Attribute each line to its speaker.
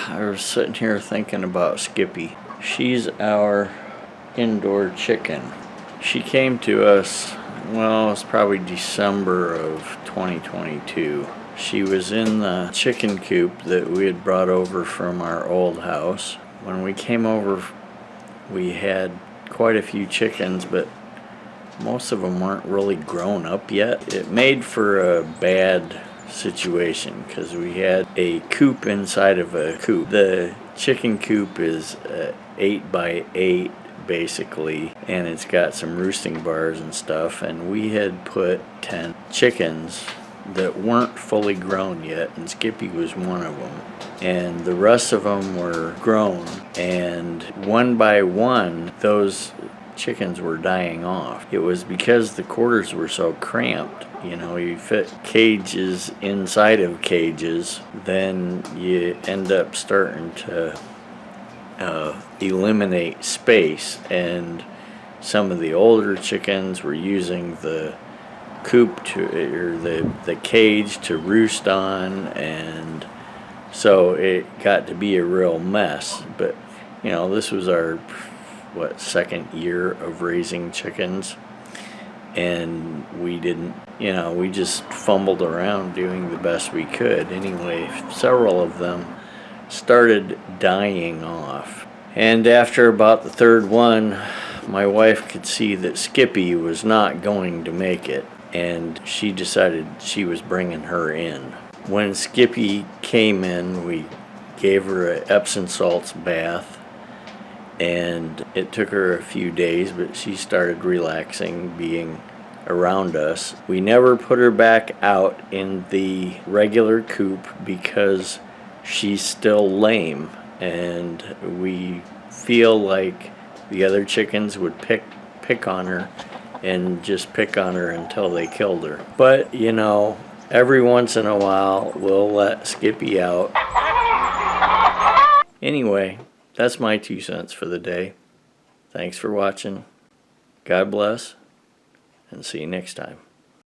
Speaker 1: I was sitting here thinking about Skippy. She's our indoor chicken. She came to us, well, it was probably December of 2022. She was in the chicken coop that we had brought over from our old house. When we came over, we had quite a few chickens, but most of them weren't really grown up yet. It made for a bad situation because we had a coop inside of a coop. The chicken coop is 8 by 8 basically, and it's got some roosting bars and stuff, and we had put 10 chickens that weren't fully grown yet, and Skippy was one of them, and the rest of them were grown, and one by one those chickens were dying off. It was because the quarters were so cramped. You know, you fit cages inside of cages, then you end up starting to eliminate space, and some of the older chickens were using the coop or the cage to roost on, and so it got to be a real mess. But you know, this was our second year of raising chickens, and we didn't, you know, we just fumbled around doing the best we could. Anyway, several of them started dying off, and after about the third one, my wife could see that Skippy was not going to make it, and she decided she was bringing her in. When Skippy came in, we gave her an Epsom salts bath, and it took her a few days, but she started relaxing being around us. We never put her back out in the regular coop because she's still lame, and we feel like the other chickens would pick on her and just pick on her until they killed her. But you know, every once in a while we'll let Skippy out. Anyway, that's my 2 cents for the day. Thanks for watching. God bless, and see you next time.